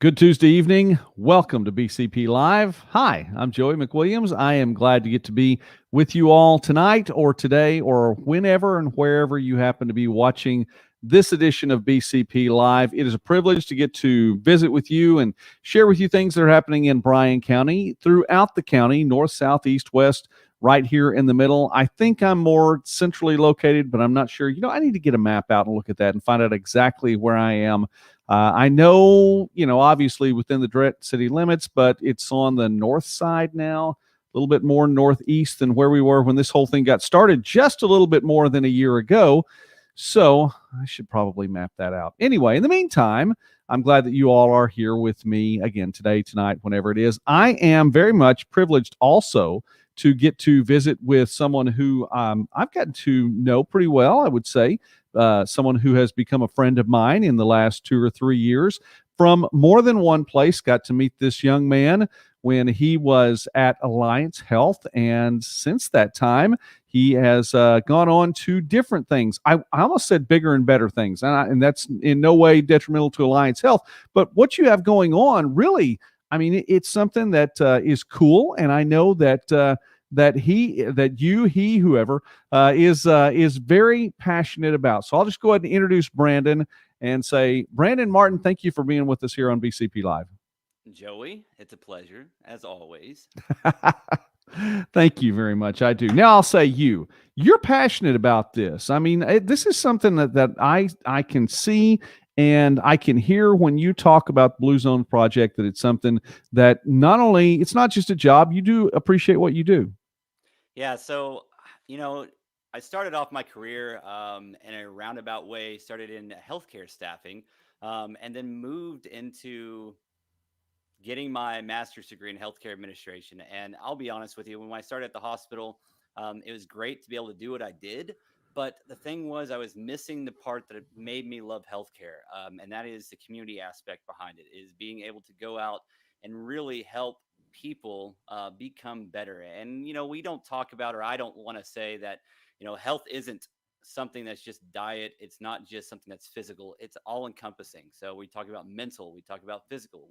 Good Tuesday evening. Welcome to BCP Live. Hi, I'm Joey McWilliams. I am glad to get to be with you all tonight or today or whenever and wherever you happen to be watching this edition of BCP Live. It is a privilege to get to visit with you and share with you things that are happening in Bryan County, throughout the county, north, south, east, west, right here in the middle. I think I'm more centrally located, but I'm not sure. I need to get a map out and look at that and find out exactly where I am. I know, obviously within the direct city limits, but it's on the north side now, a little bit more northeast than where we were when this whole thing got started just a little bit more than a year ago. So I should probably map that out. Anyway, in the meantime, I'm glad that you all are here with me again today, tonight, whenever it is. I am very much privileged also to get to visit with someone who I've gotten to know pretty well, I would say. Someone who has become a friend of mine in the last 2 or 3 years from more than one place. Got to meet this young man when he was at Alliance Health, and since that time, he has gone on to different things. I almost said bigger and better things, and that's in no way detrimental to Alliance Health. But what you have going on, really, I mean, it's something that is cool, and I know that whoever is very passionate about. So I'll just go ahead and introduce Brandon and say, Brandon Martin, thank you for being with us here on BCP Live. Joey, it's a pleasure, as always. Thank you very much. I do. Now I'll say you're passionate about this. I mean, this is something that I can see and I can hear when you talk about Blue Zone Project, that it's something that not only, it's not just a job, you do appreciate what you do. Yeah, so, you know, I started off my career in a roundabout way, started in healthcare staffing, and then moved into getting my master's degree in healthcare administration. And I'll be honest with you, when I started at the hospital, it was great to be able to do what I did. But the thing was, I was missing the part that made me love healthcare, and that is the community aspect behind it, is being able to go out and really help people become better. And, we don't talk about, or I don't want to say that, health isn't something that's just diet. It's not just something that's physical. It's all encompassing. So we talk about mental, we talk about physical,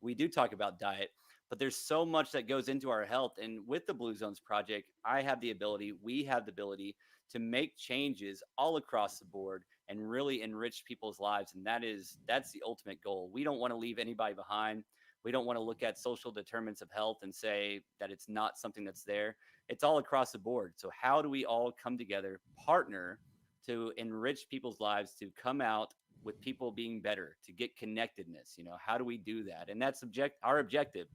we do talk about diet, but there's so much that goes into our health. And with the Blue Zones Project, we have the ability to make changes all across the board and really enrich people's lives. And that's the ultimate goal. We don't want to leave anybody behind. We don't want to look at social determinants of health and say that it's not something that's there. It's all across the board. So how do we all come together, partner to enrich people's lives, to come out with people being better, to get connectedness? How do we do that? And that's our objective,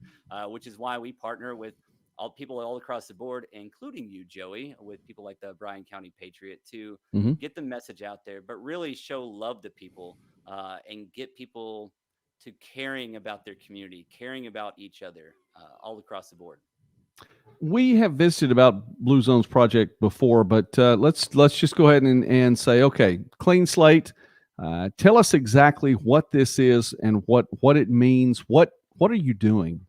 which is why we partner with all people all across the board, including you, Joey, with people like the Bryan County Patriot, to Mm-hmm. get the message out there, but really show love to people, and get people to caring about their community, caring about each other, all across the board. We have visited about Blue Zones Project before, but let's just go ahead and say, okay, clean slate. Tell us exactly what this is and what it means. What are you doing?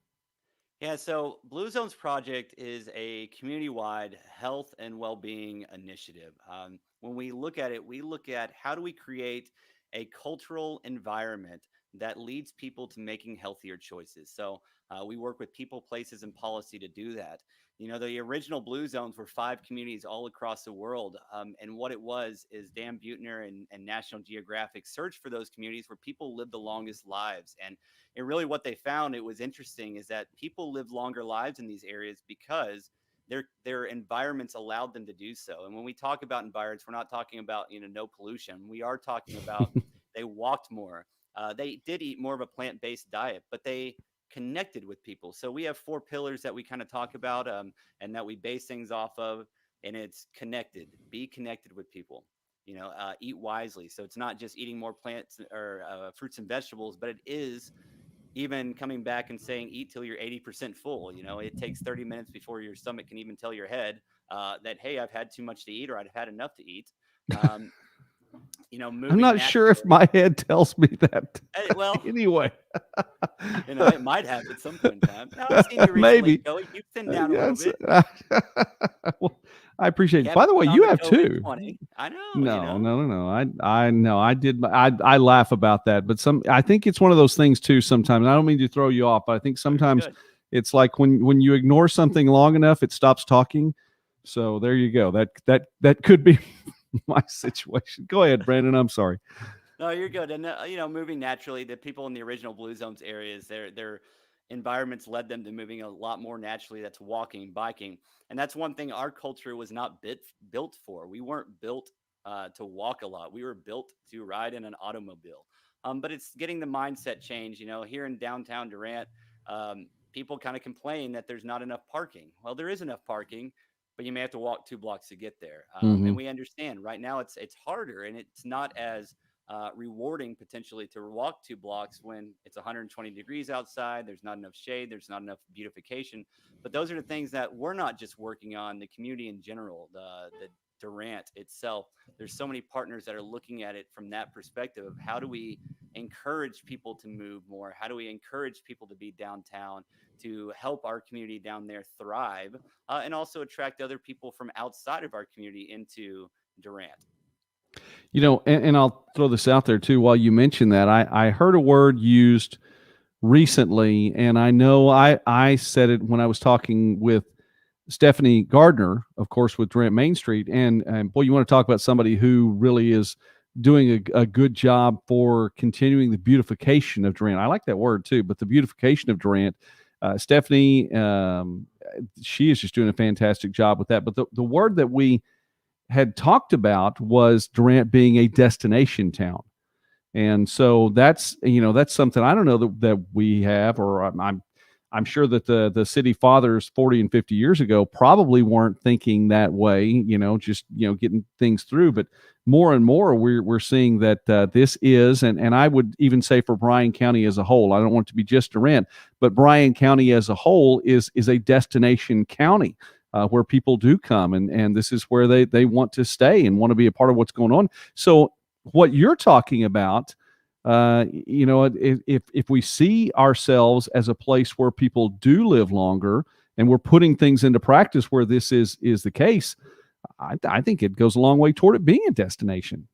Yeah, so Blue Zones Project is a community-wide health and well-being initiative. When we look at it, we look at how do we create a cultural environment that leads people to making healthier choices. So we work with people, places, and policy to do that. The original Blue Zones were 5 communities all across the world. And what it was is Dan Buettner and National Geographic searched for those communities where people live the longest lives. And really what they found, it was interesting, is that people live longer lives in these areas because their environments allowed them to do so. And when we talk about environments, we're not talking about no pollution. We are talking about they walked more. They did eat more of a plant-based diet, but they connected with people. So we have 4 pillars that we kind of talk about, and that we base things off of. And it's connected. Be connected with people. Eat wisely. So it's not just eating more plants or fruits and vegetables, but it is even coming back and saying eat till you're 80% full. It takes 30 minutes before your stomach can even tell your head that, hey, I've had too much to eat, or I've had enough to eat. um, I'm Moving not sure if naturally. my head tells me that. Well, Anyway, it might have at some point in time. Now, I've seen you recently, maybe. Joey. You've thinned down a little Yes. bit. Well, I appreciate it. Can't By be the way, put on you the have COVID too. 20. I know, No. I know. I did. I laugh about that, but I think it's one of those things too. Sometimes I don't mean to throw you off, but I think Oh, you're sometimes good. it's like when you ignore something long enough, it stops talking. So there you go. That could be my situation. Go ahead, Brandon. I'm sorry. No, you're good. And moving naturally, the people in the original Blue Zones areas, their environments led them to moving a lot more naturally. That's walking, biking, and that's one thing our culture was not built for. We weren't built to walk a lot. We were built to ride in an automobile. But it's getting the mindset change. Here in downtown Durant, people kind of complain that there's not enough parking. Well, there is enough parking, but you may have to walk 2 blocks to get there. And Hmm. we understand right now it's harder, and it's not as rewarding potentially to walk 2 blocks when it's 120 degrees outside. There's not enough shade. There's not enough beautification. But those are the things that we're not just working on. The community in general, the Durant itself. There's so many partners that are looking at it from that perspective of how do we encourage people to move more? How do we encourage people to be downtown to help our community down there thrive and also attract other people from outside of our community into Durant? And I'll throw this out there too. While you mention that, I heard a word used recently, and I know I said it when I was talking with Stephanie Gardner, of course, with Durant Main Street. And boy, you want to talk about somebody who really is doing a good job for continuing the beautification of Durant. I like that word too, but the beautification of Durant. Stephanie, she is just doing a fantastic job with that. But the word that we had talked about was Durant being a destination town. And so that's something I don't know that we have, or I'm sure that the city fathers 40 and 50 years ago probably weren't thinking that way, just getting things through. But more and more we're seeing that this is, and I would even say for Bryan County as a whole, I don't want it to be just Durant, but Bryan County as a whole is a destination county. Where people do come, and this is where they want to stay and want to be a part of what's going on. So what you're talking about, if we see ourselves as a place where people do live longer, and we're putting things into practice where this is the case, I think it goes a long way toward it being a destination.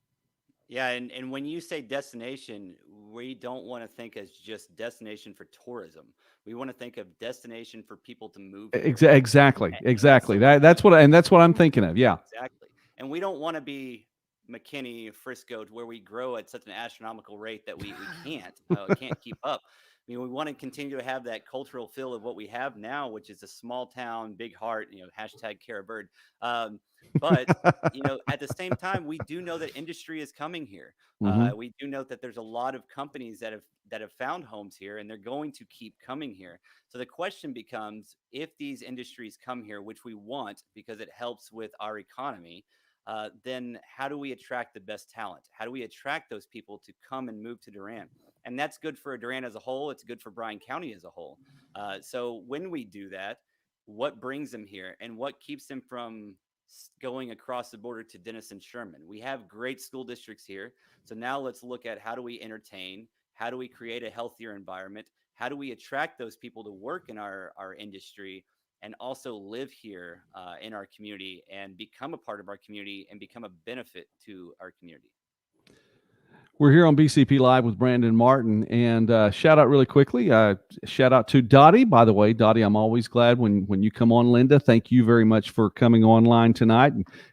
Yeah, and when you say destination, we don't want to think as just destination for tourism. We want to think of destination for people to move here. Exactly, And that's exactly. so That's what I'm thinking of. Yeah. exactly. And we don't want to be McKinney, Frisco, to where we grow at such an astronomical rate that we can't keep up. I mean, we want to continue to have that cultural feel of what we have now, which is a small town, big heart, hashtag care a bird. Um, but at the same time, we do know that industry is coming here. Hmm. We do know that there's a lot of companies that have found homes here, and they're going to keep coming here. So the question becomes, if these industries come here, which we want because it helps with our economy, then how do we attract the best talent? How do we attract those people to come and move to Durant? And that's good for Durant as a whole. It's good for Bryan County as a whole. So when we do that, what brings them here and what keeps them from going across the border to Denison Sherman? We have great school districts here. So now let's look at how do we entertain? How do we create a healthier environment? How do we attract those people to work in our industry and also live here in our community and become a part of our community and become a benefit to our community? We're here on BCP Live with Brandon Martin, and shout out really quickly. Shout out to Dottie. By the way, Dottie, I'm always glad when you come on. Linda, thank you very much for coming online tonight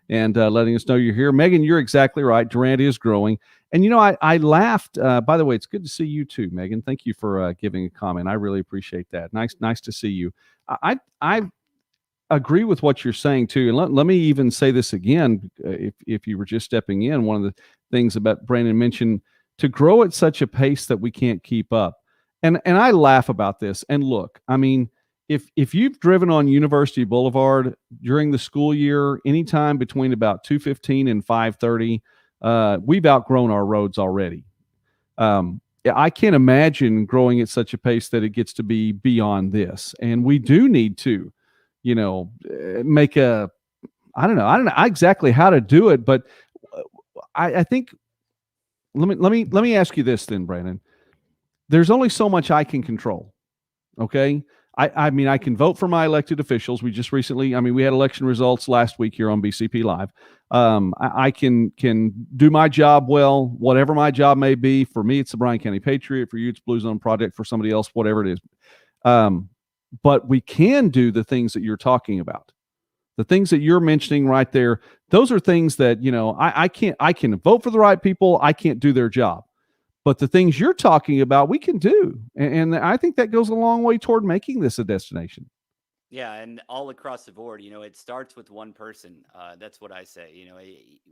and letting us know you're here. Megan, you're exactly right. Durant is growing, and I laughed. By the way, it's good to see you too, Megan. Thank you for giving a comment. I really appreciate that. Nice to see you. I agree with what you're saying too. And let me even say this again. If you were just stepping in, one of the things about Brandon mentioned, to grow at such a pace that we can't keep up. And I laugh about this. And look, I mean, if you've driven on University Boulevard during the school year, anytime between about 2:15 and 5:30, we've outgrown our roads already. Yeah, I can't imagine growing at such a pace that it gets to be beyond this. And we do need to make I don't know exactly how to do it, but I think let me ask you this then, Brandon. There's only so much I can control. Okay. I mean, I can vote for my elected officials. We just recently, I mean, we had election results last week here on BCP Live. I can do my job well, whatever my job may be. For me, it's the Bryan County Patriot. For you, it's Blue Zone Project. For somebody else, whatever it is. But we can do the things that you're talking about. The things that you're mentioning right there, those are things that, I can vote for the right people. I can't do their job. But the things you're talking about, we can do. And I think that goes a long way toward making this a destination. Yeah, and all across the board, it starts with one person. That's what I say.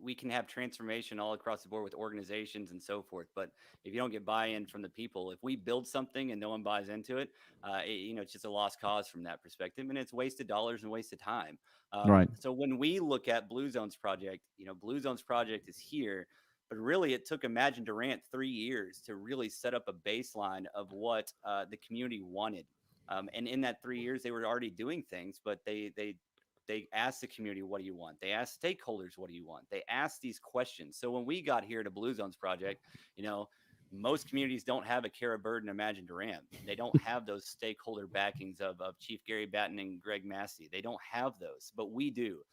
We can have transformation all across the board with organizations and so forth. But if you don't get buy-in from the people, if we build something and no one buys into it, it's just a lost cause from that perspective, and it's wasted dollars and wasted time. Right. So when we look at Blue Zones Project, Blue Zones Project is here. But really, it took Imagine Durant 3 years to really set up a baseline of what the community wanted. And in that 3 years, they were already doing things, but they asked the community, "What do you want?" They asked stakeholders, "What do you want?" They asked these questions. So when we got here to Blue Zones Project, you know, most communities don't have a Kara Bird and Imagine Durant. They don't have those stakeholder backings of Chief Gary Batten and Greg Massey. They don't have those, but we do.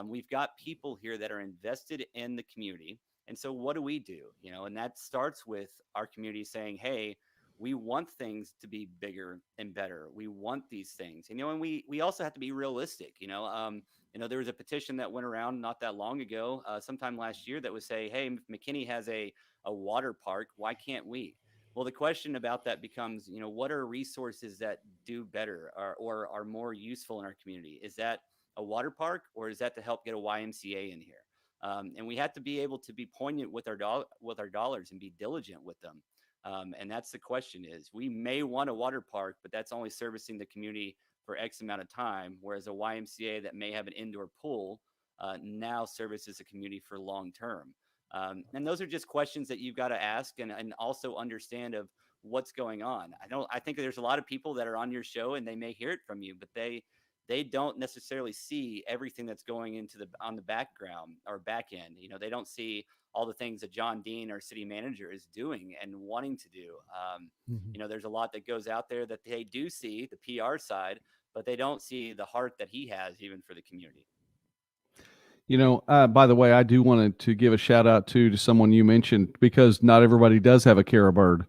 We've got people here that are invested in the community. And so what do we do? And that starts with our community saying, "Hey, we want things to be bigger and better. We want these things, and we also have to be realistic. There was a petition that went around not that long ago, sometime last year, that would say, "Hey, McKinney has a water park. Why can't we?" Well, the question about that becomes, what are resources that do better or are more useful in our community? Is that a water park, or is that to help get a YMCA in here? And we have to be able to be poignant with with our dollars and be diligent with them. And that's the question: is we may want a water park, but that's only servicing the community for X amount of time, whereas a YMCA that may have an indoor pool now services the community for long term. And those are just questions that you've got to ask and also understand of what's going on. I think there's a lot of people that are on your show and they may hear it from you, but they don't necessarily see everything that's going into the on the background or back end. They don't see all the things that John Dean, our city manager, is doing and wanting to do. There's a lot that goes out there that they do see the PR side, but they don't see the heart that he has even for the community. By the way, I do want to give a shout out to someone you mentioned, because not everybody does have a Kara Bird,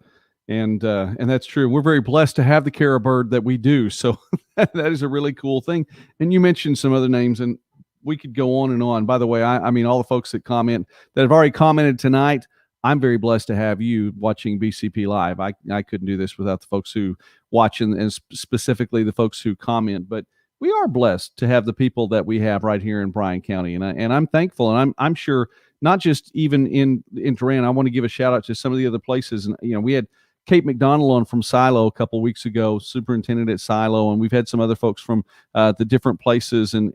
and that's true. We're very blessed to have the Kara Bird that we do. So that is a really cool thing. And you mentioned some other names, and we could go on and on. By the way, I mean, all the folks that have already commented tonight, I'm very blessed to have you watching BCP Live. I couldn't do this without the folks who watch, and specifically the folks who comment. But we are blessed to have the people that we have right here in Bryan County, and I'm thankful, and I'm sure not just even in Durant. I want to give a shout out to some of the other places, and we had Kate McDonald on from Silo a couple of weeks ago, superintendent at Silo, and we've had some other folks from the different places, and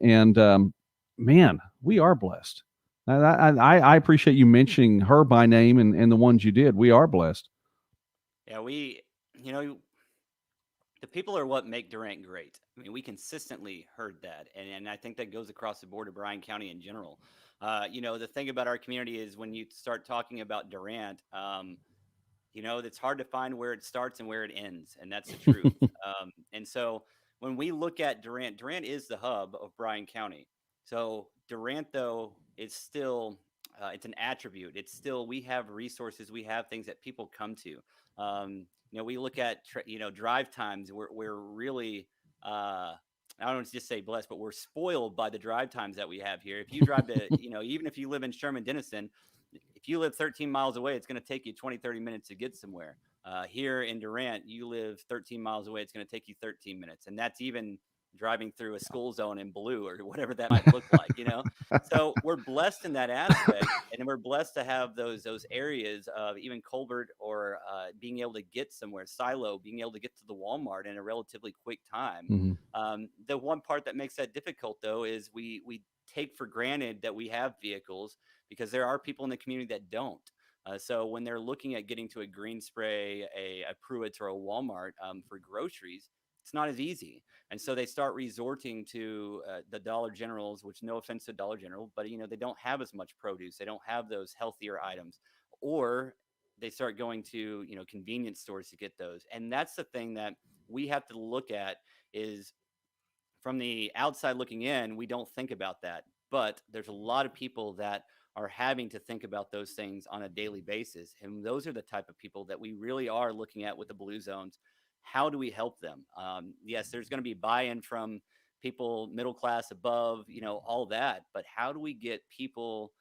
man, we are blessed. I appreciate you mentioning her by name and the ones you did. We are blessed. Yeah, you know, the people are what make Durant great. I mean, we consistently heard that, and I think that goes across the board of Bryan County in general. The thing about our community is when you start talking about Durant, it's hard to find where it starts and where it ends, and that's the truth. And so when we look at Durant, Durant is the hub of Bryan County. So Durant, though, is still it's an attribute. It's still, we have resources, we have things that people come to. We look at drive times. We're really I don't want to just say blessed, but we're spoiled by the drive times that we have here. If you drive to, even if you live in Sherman Denison, if you live 13 miles away, it's going to take you 20, 30 minutes to get somewhere. Here in Durant, you live 13 miles away, it's going to take you 13 minutes. And that's even driving through a school zone in blue or whatever that might look like. So we're blessed in that aspect, and we're blessed to have those areas of even Colbert or being able to get somewhere, Silo, being able to get to the Walmart in a relatively quick time. Mm-hmm. The one part that makes that difficult, though, is we take for granted that we have vehicles, because there are people in the community that don't. So when they're looking at getting to a Green Spray, a Pruitt, or a Walmart for groceries, it's not as easy. And so they start resorting to the Dollar Generals, which, no offense to Dollar General, but they don't have as much produce. They don't have those healthier items, or they start going to convenience stores to get those. And that's the thing that we have to look at is from the outside looking in, we don't think about that. But there's a lot of people that are having to think about those things on a daily basis. And those are the type of people that we really are looking at with the blue zones. How do we help them? Yes, there's going to be buy in from people middle class above, all that. But how do we get people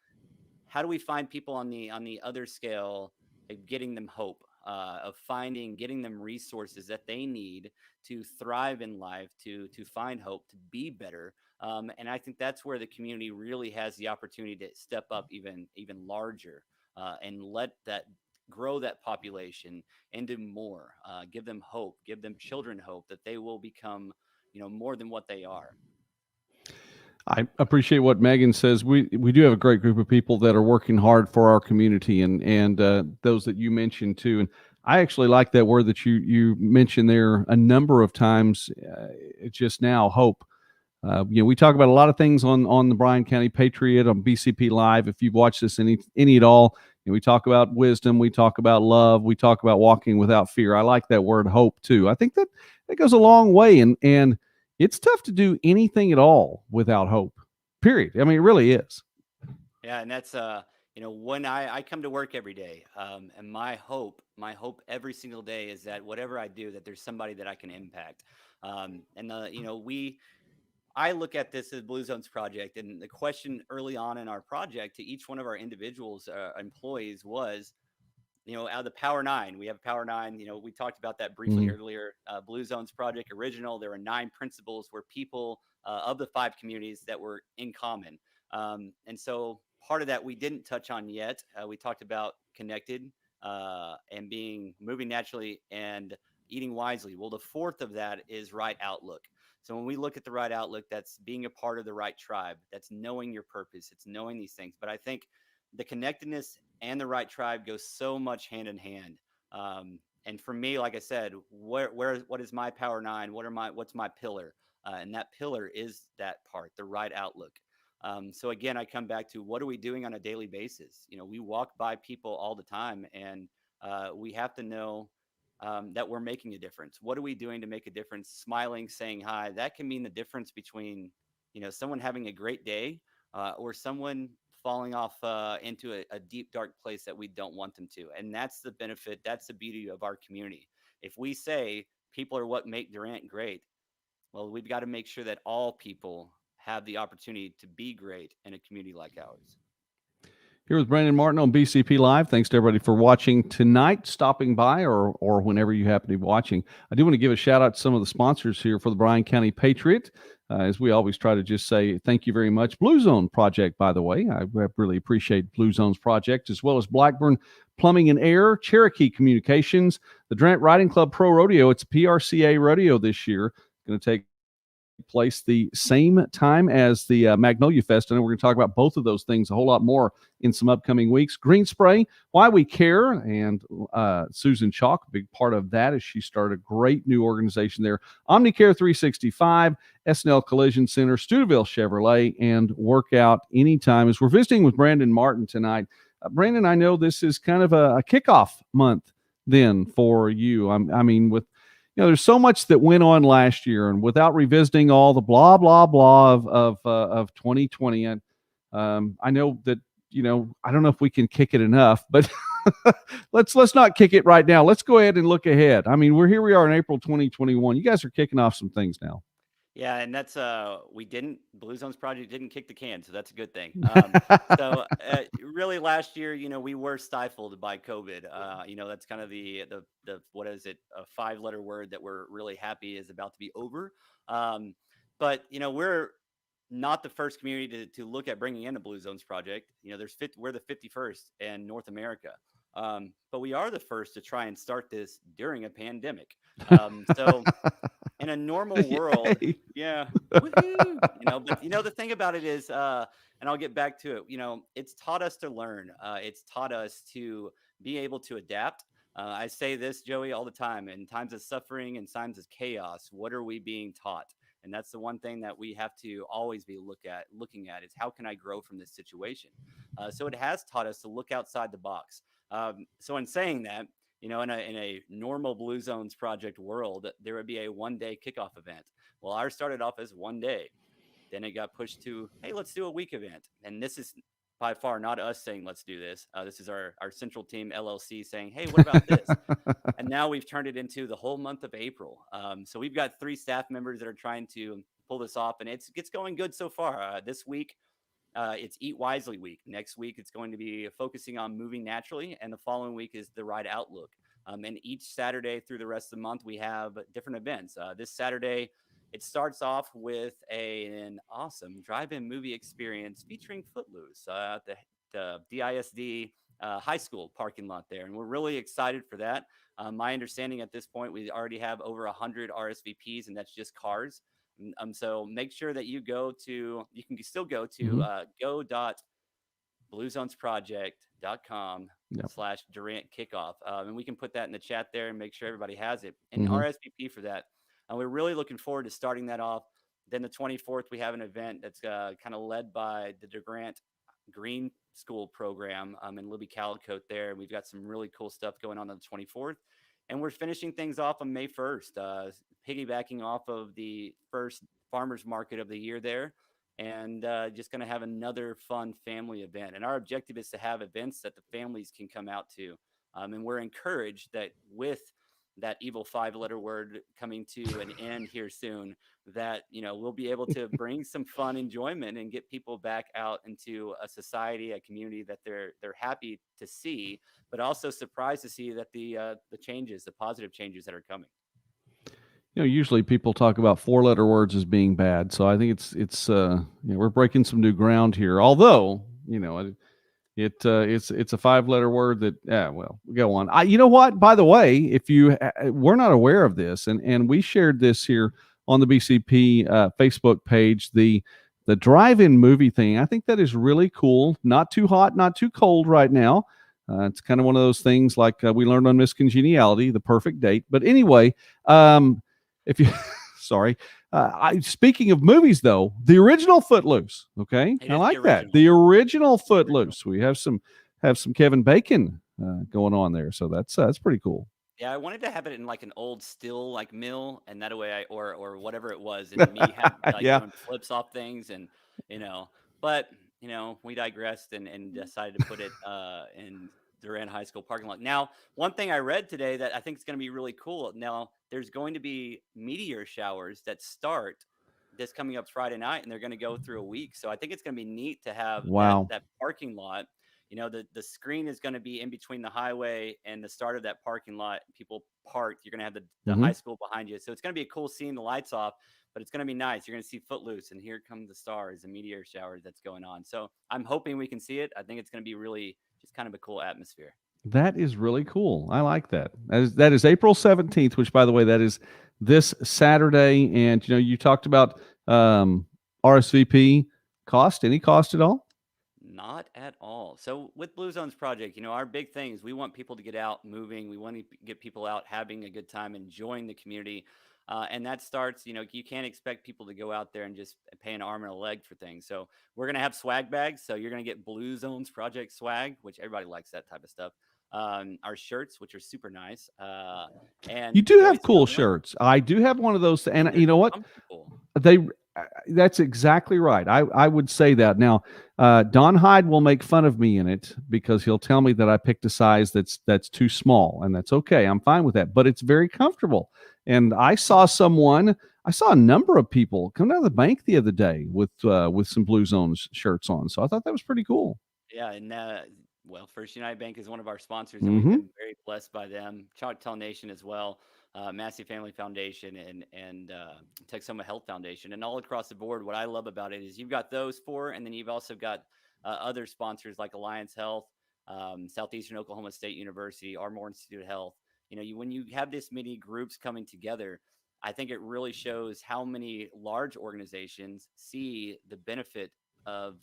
how do we find people on the other scale of getting them hope, of finding getting them resources that they need to thrive in life, to find hope, to be better. And I think that's where the community really has the opportunity to step up even larger, and let that grow that population and do more, give them hope, give them children hope that they will become more than what they are. I appreciate what Megan says. We do have a great group of people that are working hard for our community, and those that you mentioned too. And I actually like that word that you mentioned there a number of times just now. Hope. We talk about a lot of things on the Bryan County Patriot on BCP Live. If you've watched this any at all, we talk about wisdom, we talk about love, we talk about walking without fear. I like that word hope too. I think that goes a long way, and it's tough to do anything at all without hope. Period. I mean, it really is. Yeah, and that's when I come to work every day, and my hope every single day is that whatever I do, that there's somebody that I can impact. And we I look at this as Blue Zones project, and the question early on in our project to each one of our individuals, employees was, out of the Power Nine, we have Power Nine. We talked about that briefly Mhm. earlier. Blue Zones Project original. There were 9 principles where people of the 5 communities that were in common. And so part of that we didn't touch on yet. We talked about connected, and being moving naturally and eating wisely. Well, the fourth of that is right outlook. So when we look at the right outlook, that's being a part of the right tribe. That's knowing your purpose. It's knowing these things. But I think the connectedness and the right tribe goes so much hand in hand. And for me, like I said, what is my Power Nine? What's my pillar? And that pillar is that part, the right outlook. So again, I come back to what are we doing on a daily basis? We walk by people all the time, and we have to know that we're making a difference. What are we doing to make a difference? Smiling, saying hi. That can mean the difference between someone having a great day, or someone falling off into a deep dark place that we don't want them to. And that's the benefit. That's the beauty of our community. If we say people are what make Durant great, well, we've got to make sure that all people have the opportunity to be great in a community like ours. Here with Brandon Martin on BCP Live. Thanks to everybody for watching tonight, stopping by, or whenever you happen to be watching. I do want to give a shout out to some of the sponsors here for the Bryan County Patriot. As we always try to just say thank you very much. Blue Zone Project, by the way. I really appreciate Blue Zone's project, as well as Blackburn Plumbing and Air, Cherokee Communications, the Durant Riding Club Pro Rodeo. It's a PRCA rodeo this year. Going to take place the same time as the Magnolia Fest. And we're going to talk about both of those things a whole lot more in some upcoming weeks. Green Spray, Why We Care, and Susan Chalk, a big part of that as she started a great new organization there. Omnicare 365, SNL Collision Center, Steubenville Chevrolet, and Workout Anytime. As we're visiting with Brandon Martin tonight, Brandon, I know this is kind of a kickoff month then for you. I mean, with there's so much that went on last year, and without revisiting all the blah blah blah of 2020, and I know that I don't know if we can kick it enough, but let's not kick it right now. Let's go ahead and look ahead. I mean, we are in April 2021. You guys are kicking off some things now. Yeah, and that's we didn't Blue Zones Project didn't kick the can, so that's a good thing. So really last year, we were stifled by COVID. That's kind of the what is it, a 5-letter word that we're really happy is about to be over. But we're not the first community to look at bringing in a Blue Zones Project. We're the 51st in North America. But we are the first to try and start this during a pandemic. So in a normal world, Yay. yeah, woohoo, but the thing about it is, and I'll get back to it, it's taught us to learn. It's taught us to be able to adapt. I say this, Joey, all the time. In times of suffering and times of chaos, what are we being taught? And that's the one thing that we have to always be looking at is how can I grow from this situation? So it has taught us to look outside the box. So in saying that, In a normal Blue Zones project world, there would be a 1 day kickoff event. Well, ours started off as 1 day. Then it got pushed to, hey, let's do a week event. And this is by far not us saying let's do this. This is our central team LLC saying, hey, what about this? And now we've turned it into the whole month of April. So we've got 3 staff members that are trying to pull this off, and it's going good so far. This week, it's Eat Wisely week. Next week, it's going to be focusing on moving naturally, and the following week is the Ride Outlook. And each Saturday through the rest of the month, we have different events. This Saturday, it starts off with an awesome drive-in movie experience featuring Footloose at the DISD high school parking lot there, and we're really excited for that. My understanding at this point, we already have over 100 RSVPs, and that's just cars. So make sure that you can still go to Mhm. go.bluezonesproject.com Yep. slash Durant kickoff. And we can put that in the chat there and make sure everybody has it and Mhm. RSVP for that. And we're really looking forward to starting that off. Then the 24th, we have an event that's kind of led by the Durant Green School program in Libby Calicote there. We've got some really cool stuff going on the 24th. And we're finishing things off on May 1st, piggybacking off of the first farmers market of the year there, and just going to have another fun family event. And our objective is to have events that the families can come out to. And we're encouraged that with that evil 5 letter word coming to an end here soon, that we'll be able to bring some fun enjoyment and get people back out into a society, a community that they're happy to see, but also surprised to see that the positive changes that are coming. Usually people talk about four-letter words as being bad, so I think it's we're breaking some new ground here. Although, it's a five-letter word that, yeah, well, go on. You know what? By the way, if you we're not aware of this, and we shared this here on the BCP Facebook page, the drive-in movie thing. I think that is really cool. Not too hot, not too cold right now. It's kind of one of those things like we learned on Miss Congeniality, the perfect date. But anyway, if you sorry. Speaking of movies, though, the original Footloose. Okay, It I is the like that. original. The original Original. Footloose. We have some Kevin Bacon going on there, so that's pretty cool. Yeah, I wanted to have it in like an old still like mill, and that way or whatever it was, and me have like Yeah. doing flips off things, and you know, but we digressed and decided to put it in Durant High School parking lot. Now, one thing I read today that I think is going to be really cool. Now, there's going to be meteor showers that start this coming up Friday night, and they're going to go through a week. So I think it's going to be neat to have that Wow. that parking lot. The screen is going to be in between the highway and the start of that parking lot. People parked. You're going to have the Hmm. high school behind you. So it's going to be a cool seeing the lights off, but it's going to be nice. You're going to see Footloose, and here come the stars, the meteor shower that's going on. So I'm hoping we can see it. I think it's going to be really just kind of a cool atmosphere. That is really cool. I like that. That is April 17th, which, by the way, that is this Saturday. And you talked about RSVP cost. Any cost at all? Not at all. So with Blue Zones Project, our big thing is we want people to get out moving. We want to get people out having a good time, enjoying the community. And that starts, you can't expect people to go out there and just pay an arm and a leg for things. So we're going to have swag bags. So you're going to get Blue Zones Project swag, which everybody likes that type of stuff. Our shirts, which are super nice. You And do Joey's have going cool to run, shirts. I do have one of those, and and they're you know what? comfortable. They That's exactly right. I would say that. Now, Don Hyde will make fun of me in it because he'll tell me that I picked a size that's too small, and that's okay. I'm fine with that. But it's very comfortable. And I saw a number of people come down to the bank the other day with some Blue Zones shirts on. So I thought that was pretty cool. Yeah, and well, First United Bank is one of our sponsors, and we've Hmm. been very blessed by them. Choctaw Nation as well, Massey Family Foundation, and Texoma Health Foundation, and all across the board. What I love about it is you've got those four, and then you've also got other sponsors like Alliance Health, Southeastern Oklahoma State University, Ardmore Institute of Health. When you have this many groups coming together, I think it really shows how many large organizations see the benefit of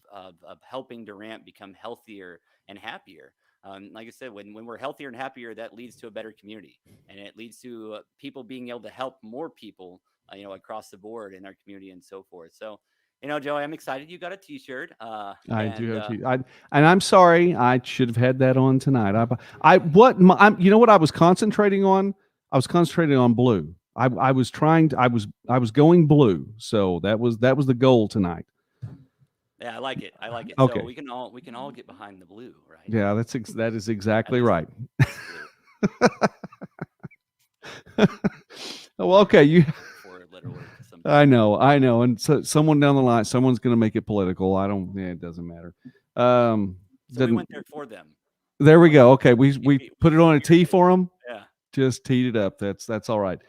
helping Durant become healthier and happier. Like I said, when we're healthier and happier, that leads to a better community, and it leads to people being able to help more people, across the board in our community and so forth. So Joey, I'm excited you got a T-shirt. I do And have to. And I'm sorry. I should have had that on tonight. You know what I was concentrating on? I was concentrating on blue. I was trying to. I was going blue. So that was the goal tonight. yeah, I like it. I like it. So Okay. we can all get behind the blue, right? Yeah, that is At exactly this right. this blue Well, okay. for literally I sometimes. know, I know. And so someone down the line, someone's going to make it political. I don't. Yeah, it doesn't matter. Um, So we doesn't. went there for them. There we What go. Okay, we we put it on a T spearheaded for it. them. Yeah. Just teed it up. That's all right.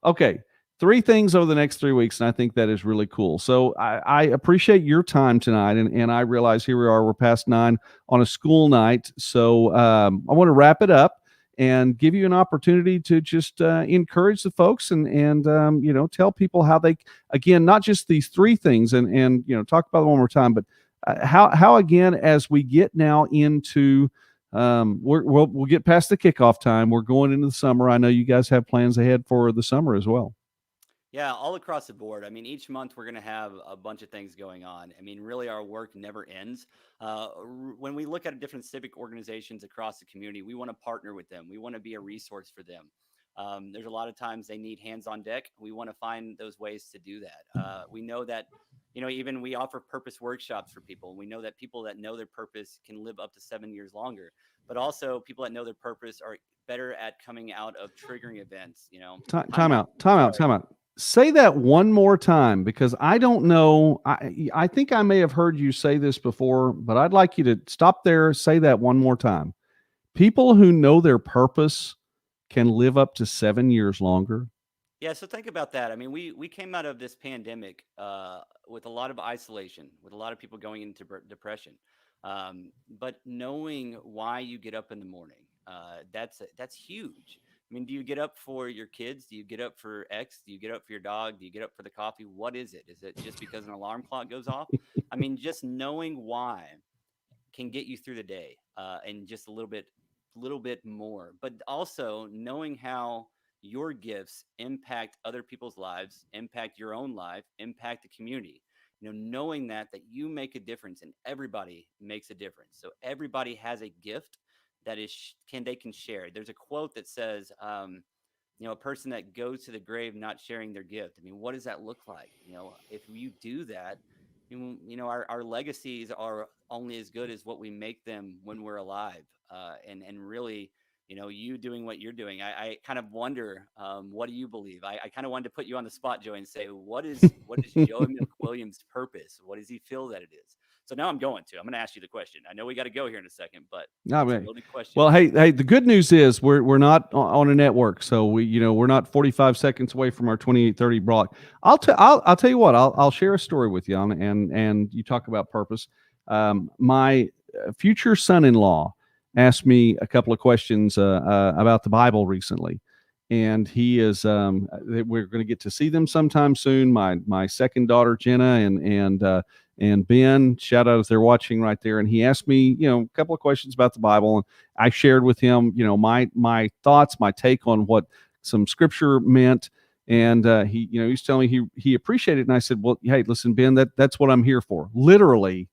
Okay. Three things over the next 3 weeks, and I think that is really cool. So I appreciate your time tonight, and I realize here we are, we're past 9 on a school night. So I want to wrap it up and give you an opportunity to just encourage the folks and tell people how they, again, not just these three things, and talk about it one more time, but how again, as we get now into we'll get past the kickoff time. We're going into the summer. I know you guys have plans ahead for the summer as well. Yeah, all across the board. I mean, each month we're going to have a bunch of things going on. I mean, really, our work never ends. When we look at different civic organizations across the community, we want to partner with them. We want to be a resource for them. There's a lot of times they need hands on deck. We want to find those ways to do that. We know that, even we offer purpose workshops for people. We know that people that know their purpose can live up to 7 years longer, but also people that know their purpose are better at coming out of triggering events. Time Timeout. out. Time out. Sorry. Time out. Say that one more time because I don't know. I think I may have heard you say this before, but I'd like you to stop there. Say that one more time. People who know their purpose can live up to 7 years longer. Yeah, so think about that. I mean, we came out of this pandemic with a lot of isolation, with a lot of people going into depression. But knowing why you get up in the morning, that's huge. I mean, do you get up for your kids? Do you get up for X? Do you get up for your dog? Do you get up for the coffee? What is it? Is it just because an alarm clock goes off? I mean, just knowing why can get you through the day and just a little bit more, but also knowing how your gifts impact other people's lives, impact your own life, impact the community. Knowing that you make a difference and everybody makes a difference, so everybody has a gift that they can share. There's a quote that says, a person that goes to the grave not sharing their gift. I mean, what does that look like? If you do that, our legacies are only as good as what we make them when we're alive. And really, you doing what you're doing. I kind of wonder, what do you believe? I kind of wanted to put you on the spot, Joey, and say, what is Joey McWilliams' purpose? What does he feel that it is? So now I'm going to ask you the question. I know we got to go here in a second, but No, it's a man. loaded question. Well, hey, the good news is we're not on a network, so we're not 45 seconds away from our 28:30 block. I'll tell you what, I'll share a story with you on, and you talk about purpose. My future son-in-law asked me a couple of questions about the Bible recently, and he is we're going to get to see them sometime soon. My second daughter Jenna and Ben, shout out if they're watching right there. And he asked me, a couple of questions about the Bible, and I shared with him, my thoughts, my take on what some scripture meant. And he's telling me he appreciated it. And I said, well, hey, listen, Ben, that's what I'm here for. Literally,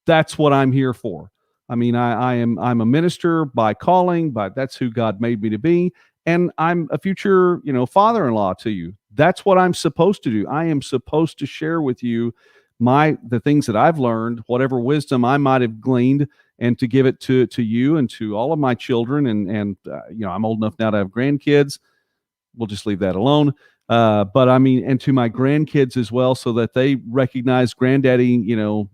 that's what I'm here for. I mean, I'm a minister by calling, but that's who God made me to be. And I'm a future, father-in-law to you. That's what I'm supposed to do. I am supposed to share with you the things that I've learned, whatever wisdom I might have gleaned, and to give it to you and to all of my children. And I'm old enough now to have grandkids. We'll just leave that alone. But I mean, and to my grandkids as well, so that they recognize granddaddy,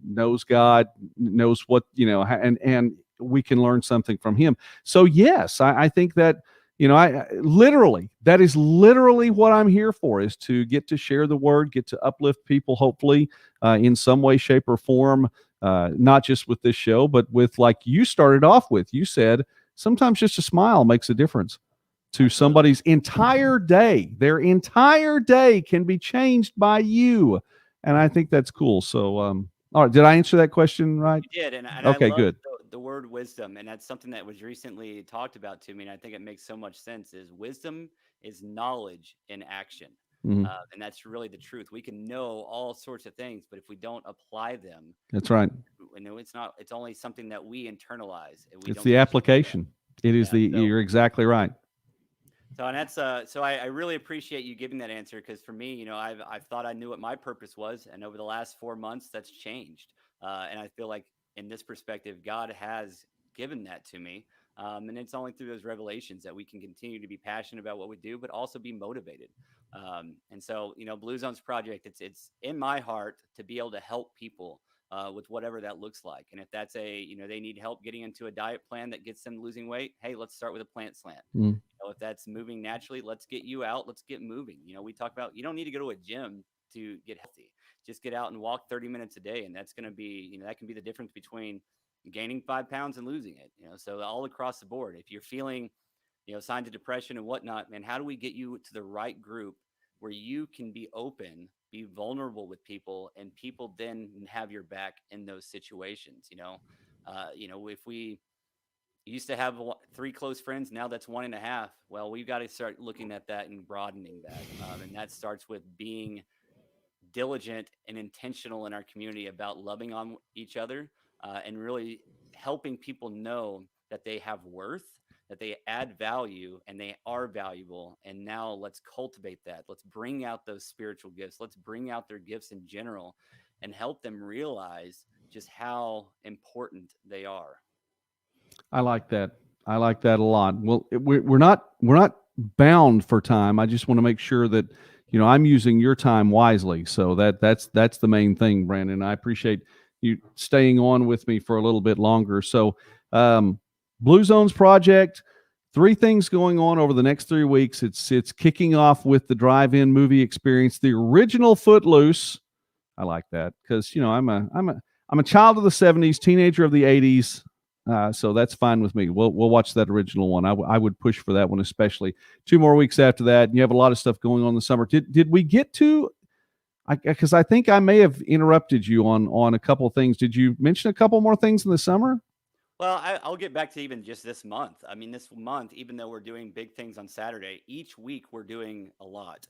knows God, knows what, and we can learn something from him. So yes, I think that, that is literally what I'm here for, is to get to share the word, get to uplift people, hopefully, in some way, shape, or form, not just with this show, but with, like you started off with, you said, sometimes just a smile makes a difference to Absolutely. somebody's entire day. Their entire day can be changed by you. And I think that's cool. So, all right. Did I answer that question right? You did, and I Okay, love good. the word wisdom, and that's something that was recently talked about to me, and I think it makes so much sense. Is wisdom is knowledge in action. Mhm. And that's really the truth. We can know all sorts of things, but if we don't apply them, That's right. it's only something that we internalize and we It's don't the get a chance to. application. It is Yeah. you're exactly right. So and that's I really appreciate you giving that answer, because for me, I've thought I knew what my purpose was, and over the last 4 months, that's changed. And I feel like in this perspective, God has given that to me, and it's only through those revelations that we can continue to be passionate about what we do, but also be motivated. And so, Blue Zones Project, it's in my heart to be able to help people with whatever that looks like. And if that's they need help getting into a diet plan that gets them losing weight, hey, let's start with a plant slant. Mm. If that's moving naturally, let's get you out. Let's get moving. We talk about you don't need to go to a gym to get healthy. Just get out and walk 30 minutes a day. And that's going to be, that can be the difference between gaining 5 pounds and losing it. So all across the board, if you're feeling, signs of depression and whatnot, man, how do we get you to the right group where you can be open, be vulnerable with people, and people then have your back in those situations? If we used to have three close friends. Now that's one and a half. Well, we've got to start looking at that and broadening that. And that starts with being diligent and intentional in our community about loving on each other, and really helping people know that they have worth, that they add value, and they are valuable. And now let's cultivate that. Let's bring out those spiritual gifts. Let's bring out their gifts in general and help them realize just how important they are. I like that. I like that a lot. Well, we're not bound for time. I just want to make sure that I'm using your time wisely. So that's the main thing, Brandon. I appreciate you staying on with me for a little bit longer. So, Blue Zones Project. 3 things going on over the next 3 weeks. It's kicking off with the drive-in movie experience, the original Footloose. I like that because I'm a child of the '70s, teenager of the '80s. So that's fine with me. We'll watch that original one. I would push for that one, especially 2 more weeks after that. And you have a lot of stuff going on in the summer. Did we get to? Because I think I may have interrupted you on a couple of things. Did you mention a couple more things in the summer? Well, I'll get back to even just this month. I mean, this month, even though we're doing big things on Saturday, each week we're doing a lot.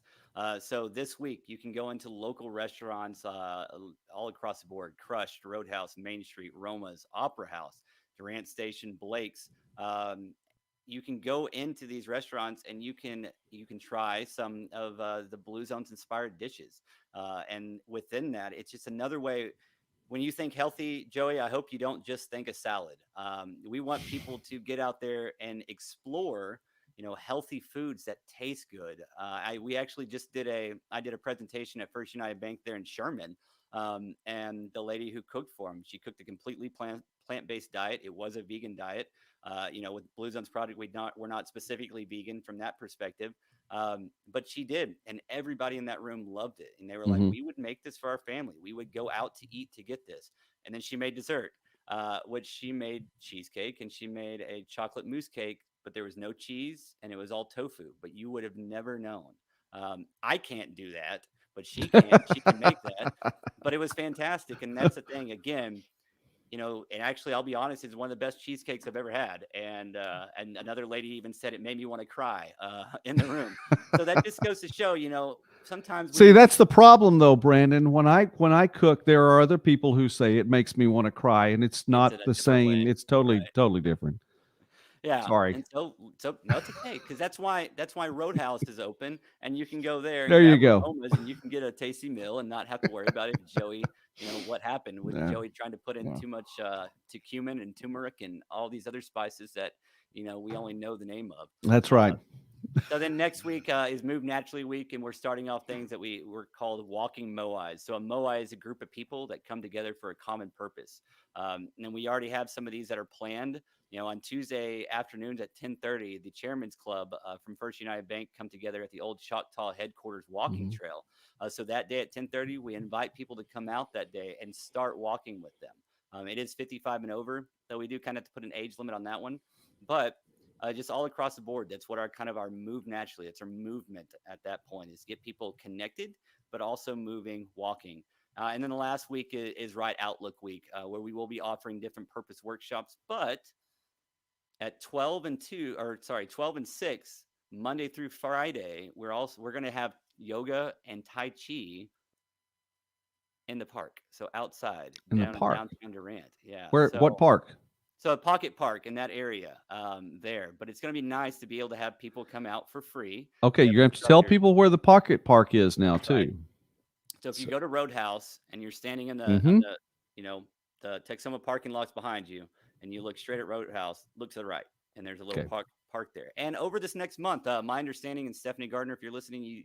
So this week, you can go into local restaurants all across the board: Crushed, Roadhouse, Main Street, Roma's, Opera House, Durant Station, Blake's. Um, you can go into these restaurants and you can try some of the Blue Zones inspired dishes. And within that, it's just another way. When you think healthy, Joey, I hope you don't just think a salad. We want people to get out there and explore, healthy foods that taste good. We actually I did a presentation at First United Bank there in Sherman, and the lady who cooked for them, she cooked a completely plant-based diet. It was a vegan diet. With Blue Zones product, we're not specifically vegan from that perspective. But she did, and everybody in that room loved it. And they were like, Mm-hmm. "We would make this for our family. We would go out to eat to get this." And then she made dessert, which she made cheesecake, and she made a chocolate mousse cake, but there was no cheese, and it was all tofu. But you would have never known. I can't do that, but she can. She can make that. But it was fantastic, and that's the thing. Again, and actually, I'll be honest, it's one of the best cheesecakes I've ever had. And another lady even said it made me want to cry in the room. So that just goes to show, sometimes See, we that's the problem, though, Brandon. When I cook, there are other people who say it makes me want to cry, and it's it's in not a the different same. way, It's totally right? totally different. Yeah, Sorry. and so no, it's okay, because that's why Roadhouse is open, and you can go there and There you grab go. aromas, and you can get a tasty meal and not have to worry about if Joey, what happened with Yeah. Joey trying to put in Well, too much to cumin and turmeric and all these other spices that we only know the name of. that's Uh, right. So then next week is Move Naturally Week, and we're starting off things that we're called walking moais. So a moai is a group of people that come together for a common purpose. And we already have some of these that are planned. On Tuesday afternoons at 10:30, the Chairman's Club from First United Bank come together at the old Choctaw headquarters walking Mhm. trail. So that day at 10:30, we invite people to come out that day and start walking with them. It is 55 and over, so we do kind of have to put an age limit on that one. But just all across the board, that's what our move naturally. It's our movement at that point, is get people connected, but also moving, walking. And then the last week is Right Outlook Week, where we will be offering different purpose workshops. But at 12 and 2, or sorry, 12 and 6, Monday through Friday, we're going to have yoga and Tai Chi in the park. So outside, In the down in park. downtown Durant. Yeah. Where? What park? So a pocket park in that area there. But it's going to be nice to be able to have people come out for free. Okay, We have you're going to have to tell instructors. people where the pocket park is now Right. too. So if you So, go to Roadhouse and you're standing in the on mm-hmm. the you know the Texoma parking lots behind you, and you look straight at Roadhouse, look to the right, and there's a little Okay. park there. And over this next month, my understanding, and Stephanie Gardner, if you're listening,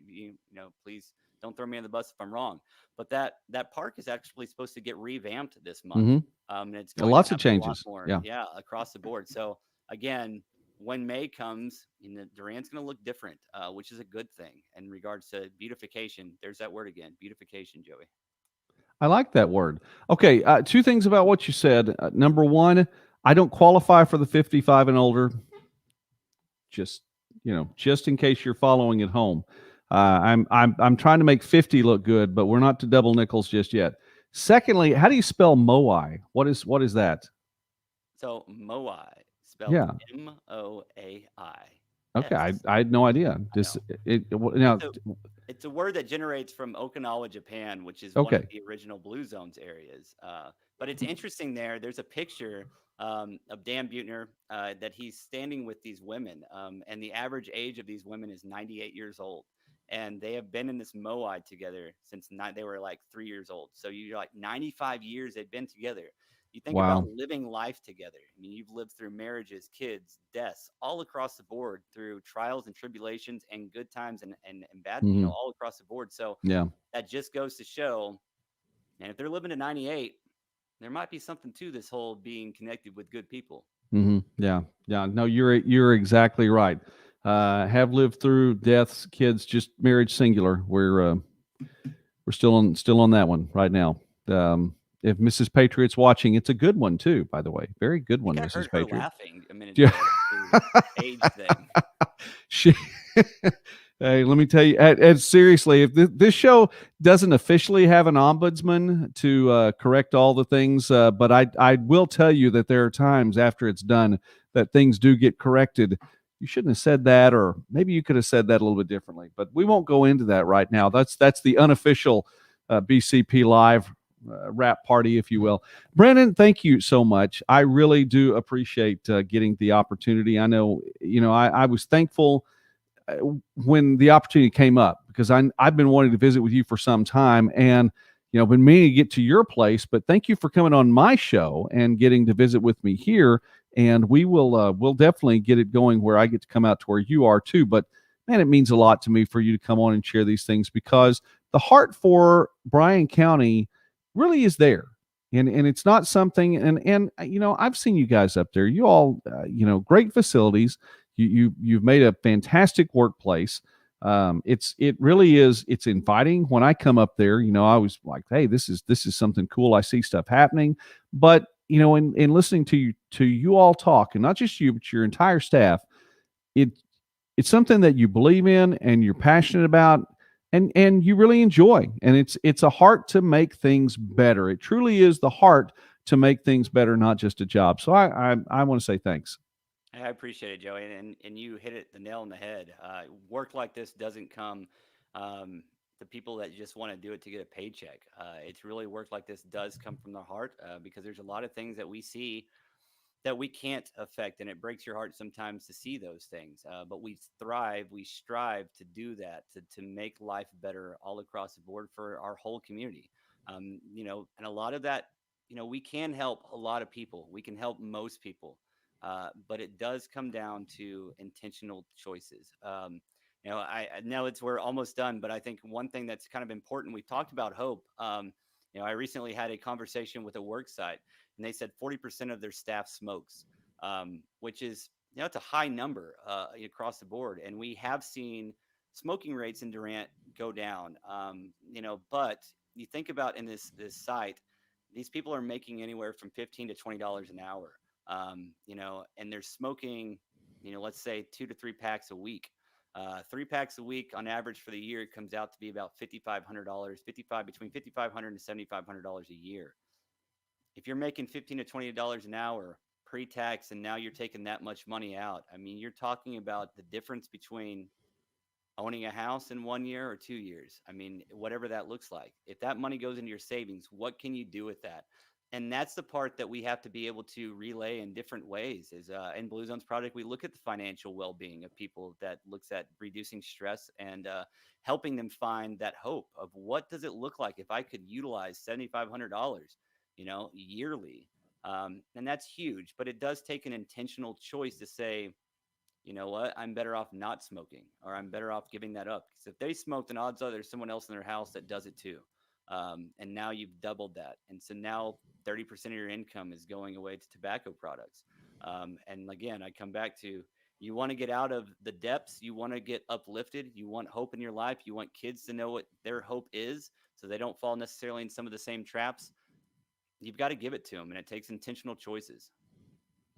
please don't throw me on the bus if I'm wrong, but that park is actually supposed to get revamped this month, Mm-hmm. and it's going to Lots of have a lot changes. more, Yeah. yeah, across the board. So again, when May comes, Durant's going to look different, which is a good thing in regards to beautification. There's that word again, beautification, Joey. I like that word. Okay, two things about what you said. Number one, I don't qualify for the 55 and older. Just just in case you're following at home, I'm trying to make 50 look good, but we're not to double nickels just yet. Secondly, how do you spell Moai? What is that? So Moai, spelled Yeah. Moai. Okay, I, Yes, I had no idea. I know. Now. It's a it's a word that generates from Okinawa, Japan, which is one of Okay. the original Blue Zones areas. But it's interesting there. There's a picture of Dan Buettner that he's standing with these women, and the average age of these women is 98 years old, and they have been in this moai together since they were like 3 years old. So you're like 95 years they've been together. You think about Wow. living life together. I mean, you've lived through marriages, kids, deaths, all across the board, through trials and tribulations and good times and bad, Hmm. all across the board. So Yeah. that just goes to show, and if they're living to 98, there might be something to this whole being connected with good people. Yeah. Yeah. No, you're exactly right. Have lived through deaths, kids, just marriage singular. We're still on that one right now. If Mrs. Patriot's watching, it's a good one too, by the way. Very good I think one, I Mrs. heard her Patriot. laughing a minute Yeah. ago about the age thing. she Hey, let me tell you, and seriously, if this show doesn't officially have an ombudsman to correct all the things, but I will tell you that there are times after it's done that things do get corrected. You shouldn't have said that, or maybe you could have said that a little bit differently. But we won't go into that right now. That's the unofficial BCP live wrap party, if you will. Brandon, thank you so much. I really do appreciate getting the opportunity. I know, I was thankful uh, when the opportunity came up, because I've been wanting to visit with you for some time, and been meaning to get to your place. But thank you for coming on my show and getting to visit with me here. And we'll definitely get it going where I get to come out to where you are too. But man, it means a lot to me for you to come on and share these things, because the heart for Bryan County really is there. And it's not something, and I've seen you guys up there. You all great facilities. You've made a fantastic workplace. It really is. It's inviting. When I come up there, I was like, hey, this is something cool. I see stuff happening. But in listening to you all talk, and not just you, but your entire staff, it it's something that you believe in and you're passionate about, and you really enjoy. And it's a heart to make things better. It truly is the heart to make things better, not just a job. So I want to say thanks. I appreciate it, Joey, and you hit it the nail on the head. Work like this doesn't come to people that just want to do it to get a paycheck. It's really work like this does come from the heart, because there's a lot of things that we see that we can't affect, and it breaks your heart sometimes to see those things. But we strive to do that, to make life better all across the board for our whole community. And a lot of that, we can help a lot of people. We can help most people, but it does come down to intentional choices. I know we're almost done, but I think one thing that's kind of important. We talked about hope. I recently had a conversation with a work site, and they said 40% of their staff smokes, which is it's a high number across the board. And we have seen smoking rates in Durant go down. But you think about in this site, these people are making anywhere from $15 to $20 an hour, and they're smoking, let's say 2 to 3 packs a week. 3 packs a week on average for the year, it comes out to be about $5,500, between $5,500 and $7,500 a year. If you're making $15 to $20 an hour pre-tax, and now you're taking that much money out. I mean, you're talking about the difference between owning a house in 1 year or 2 years. I mean, whatever that looks like. If that money goes into your savings, what can you do with that? And that's the part that we have to be able to relay in different ways. Is in Blue Zones Project, we look at the financial well-being of people. That looks at reducing stress and helping them find that hope of what does it look like if I could utilize $7,500, yearly. And that's huge, but it does take an intentional choice to say, you know what, I'm better off not smoking, or I'm better off giving that up. Because if they smoke, then odds are there's someone else in their house that does it too. And now you've doubled that. And so now 30% of your income is going away to tobacco products. And again, I come back to, you want to get out of the depths, you want to get uplifted, you want hope in your life, you want kids to know what their hope is so they don't fall necessarily in some of the same traps. You've got to give it to them, and it takes intentional choices.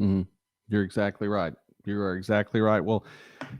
Mm-hmm. You're exactly right. You are exactly right. Well,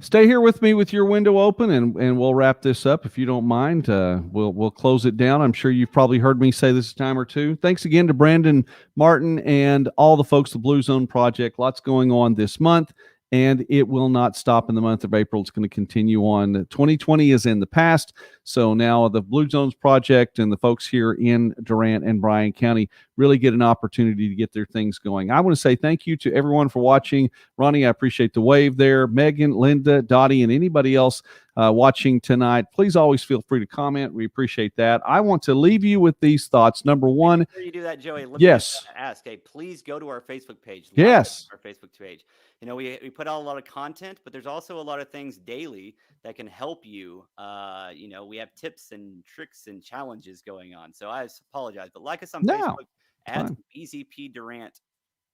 stay here with me with your window open, and we'll wrap this up if you don't mind. We'll close it down. I'm sure you've probably heard me say this a time or two. Thanks again to Brandon Martin and all the folks at the Blue Zone Project. Lots going on this month, and it will not stop in the month of April. It's going to continue on. 2020 is in the past, so now the Blue Zones Project and the folks here in Durant and Bryan County really get an opportunity to get their things going. I want to say thank you to everyone for watching. Ronnie, I appreciate the wave there. Megan, Linda, Dottie, and anybody else watching tonight, please always feel free to comment. We appreciate that. I want to leave you with these thoughts. Number one. Before you do that, Joey, let me yes. ask, hey, please go to our Facebook page. Yes. Our Facebook page. We put out a lot of content, but there's also a lot of things daily that can help you. We have tips and tricks and challenges going on. So I apologize, but like us on Facebook at BCP Durant.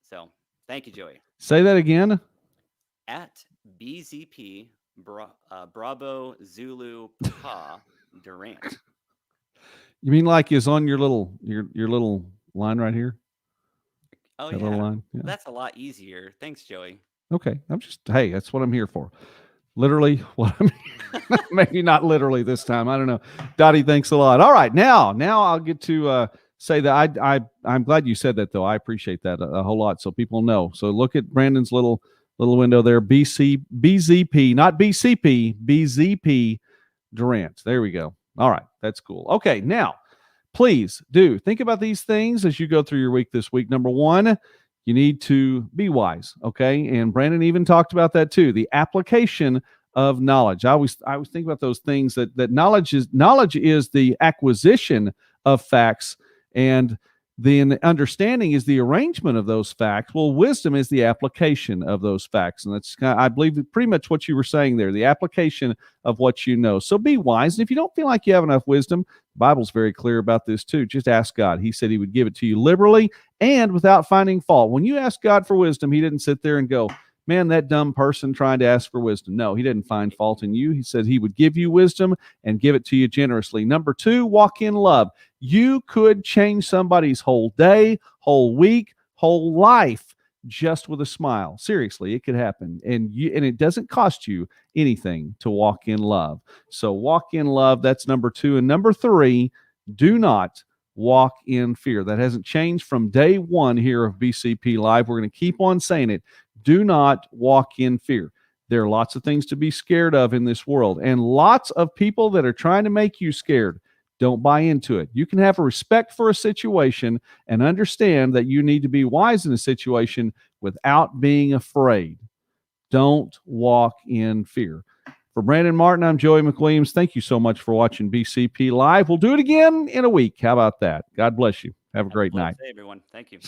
So thank you, Joey. Say that again. At BZP Bravo Zulu Pa Durant. You mean like is on your little line right here? Oh, that little line? Yeah. That's a lot easier. Thanks, Joey. Okay. Hey, that's what I'm here for. Literally what I'm maybe not literally this time. I don't know. Dottie, thanks a lot. All right. Now I'll get to say that I'm glad you said that, though. I appreciate that a whole lot, so people know. So look at Brandon's little window there. BZP, not BCP, BZP Durant. There we go. All right. That's cool. Okay. Now, please do think about these things as you go through your week this week. Number one, you need to be wise, okay? And Brandon even talked about that too, the application of knowledge. I always think about those things that knowledge is the acquisition of facts, and then understanding is the arrangement of those facts. Well, wisdom is the application of those facts, and that's I believe pretty much what you were saying there, the application of what you know. So be wise, and if you don't feel like you have enough wisdom, the Bible's very clear about this too. Just ask God. He said he would give it to you liberally and without finding fault. When you ask God for wisdom, he didn't sit there and go, man, that dumb person trying to ask for wisdom. No, he didn't find fault in you. He said he would give you wisdom and give it to you generously. Number two, walk in love. You could change somebody's whole day, whole week, whole life just with a smile. Seriously, it could happen. And it doesn't cost you anything to walk in love. So walk in love, that's number two. And number three, do not walk in fear. That hasn't changed from day one here of BCP Live. We're going to keep on saying it. Do not walk in fear. There are lots of things to be scared of in this world, and lots of people that are trying to make you scared. Don't buy into it. You can have a respect for a situation and understand that you need to be wise in a situation without being afraid. Don't walk in fear. For Brandon Martin, I'm Joey McWilliams. Thank you so much for watching BCP Live. We'll do it again in a week. How about that? God bless you. Have a great night. Hey, everyone. Thank you.